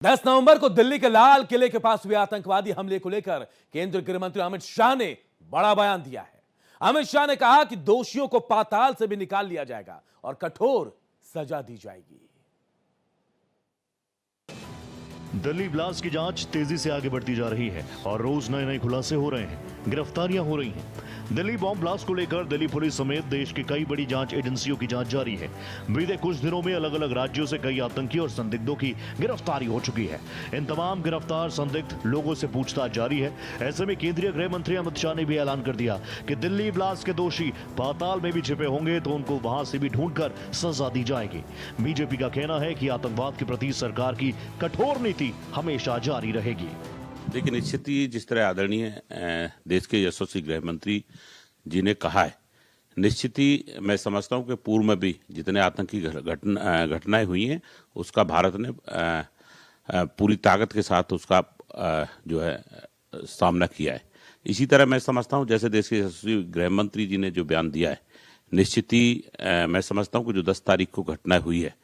10 नवंबर को दिल्ली के लाल किले के पास हुए आतंकवादी हमले को लेकर केंद्रीय गृह मंत्री अमित शाह ने बड़ा बयान दिया है। अमित शाह ने कहा कि दोषियों को पाताल से भी निकाल लिया जाएगा और कठोर सजा दी जाएगी। दिल्ली ब्लास्ट की जांच तेजी से आगे बढ़ती जा रही है और रोज नए नए खुलासे हो रहे हैं, गिरफ्तारियां हो रही हैं। दिल्ली बॉम्ब ब्लास्ट को लेकर दिल्ली पुलिस समेत देश की कई बड़ी जांच एजेंसियों की जांच जारी है। बीते कुछ दिनों में अलग अलग राज्यों से कई आतंकी और संदिग्धों की गिरफ्तारी हो चुकी है। इन तमाम गिरफ्तार संदिग्ध लोगों से पूछताछ जारी है। ऐसे में केंद्रीय गृह मंत्री अमित शाह ने भी ऐलान कर दिया कि दिल्ली ब्लास्ट के दोषी पाताल में भी छिपे होंगे तो उनको वहां से भी ढूंढकर सजा दी जाएगी। बीजेपी का कहना है कि आतंकवाद के प्रति सरकार की कठोर नीति हमेशा जारी रहेगी। देखिए, निश्चित ही जिस तरह आदरणीय देश के यशस्वी गृह मंत्री जी ने कहा है, निश्चित ही मैं समझता हूं कि पूर्व में भी जितने आतंकी घटनाएं हुई हैं उसका भारत ने पूरी ताकत के साथ उसका जो है सामना किया है। इसी तरह मैं समझता हूं जैसे देश के यशस्वी गृह मंत्री जी ने जो बयान दिया है, निश्चित ही मैं समझता हूं कि जो 10 तारीख को घटना हुई है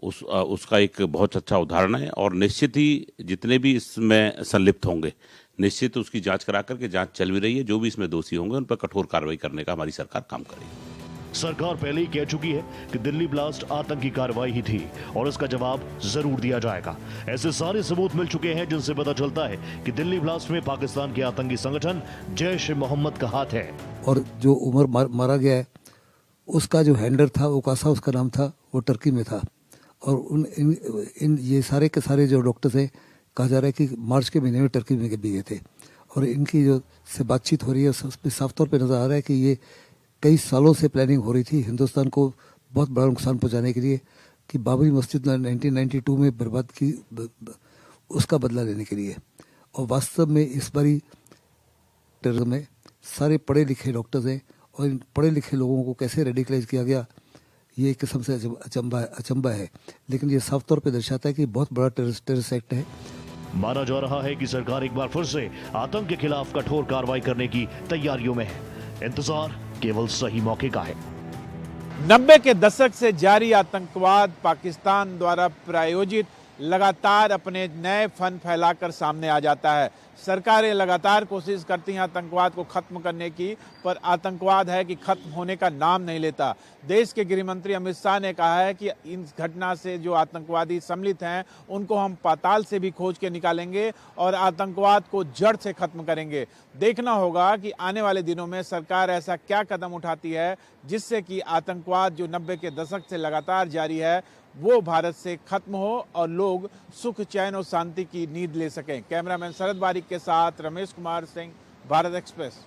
उसका एक बहुत अच्छा उदाहरण है और निश्चित ही जितने भी इसमें संलिप्त होंगे निश्चित उसकी जांच करा करके जांच चल भी रही है। जो भी इसमें दोषी होंगे उन पर कठोर कार्रवाई करने का हमारी सरकार काम करेगी। सरकार पहले ही कह चुकी है कि दिल्ली ब्लास्ट आतंकी कार्रवाई ही थी और इसका जवाब जरूर दिया जाएगा। ऐसे सारे सबूत मिल चुके हैं जिनसे पता चलता है कि दिल्ली ब्लास्ट में पाकिस्तान के आतंकी संगठन जैश ए मोहम्मद का हाथ है। और जो उमर मारा गया है उसका जो हैंडलर था, ओकासा उसका नाम था, वो टर्की में था। और इन ये सारे के सारे जो डॉक्टर्स हैं, कहा जा रहा है कि मार्च के महीने में टर्की में भी गए थे। और इनकी जो से बातचीत हो रही है उसमें साफ तौर पे नज़र आ रहा है कि ये कई सालों से प्लानिंग हो रही थी हिंदुस्तान को बहुत बड़ा नुकसान पहुंचाने के लिए, कि बाबरी मस्जिद 1992 में बर्बाद की, उसका बदला लेने के लिए। और वास्तव में इस बारी टेररिज्म में सारे पढ़े लिखे डॉक्टर्स हैं और इन पढ़े लिखे लोगों को कैसे रेडिकलाइज किया गया, ये एक किस्म से अचंबा है। लेकिन ये साफ तौर पे दर्शाता है कि बहुत बड़ा टेररिस्ट एक्ट है। माना जा रहा है कि सरकार एक बार फिर से आतंक के खिलाफ कठोर कार्रवाई करने की तैयारियों में है। इंतजार केवल सही मौके का है। 90 के दशक से जारी आतंकवाद पाकिस्तान द्वारा प्रायोजित लगातार अपने नए फन फैलाकर सामने आ जाता है। सरकारें लगातार कोशिश करती हैं आतंकवाद को खत्म करने की, पर आतंकवाद है कि खत्म होने का नाम नहीं लेता। देश के गृह मंत्री अमित शाह ने कहा है कि इन घटना से जो आतंकवादी सम्मिलित हैं उनको हम पाताल से भी खोज के निकालेंगे और आतंकवाद को जड़ से खत्म करेंगे। देखना होगा कि आने वाले दिनों में सरकार ऐसा क्या कदम उठाती है जिससे कि आतंकवाद जो 90 के दशक से लगातार जारी है वो भारत से खत्म हो और लोग सुख, चैन और शांति की नींद ले सकें। कैमरामैन शरद बारिक के साथ रमेश कुमार सिंह, भारत एक्सप्रेस।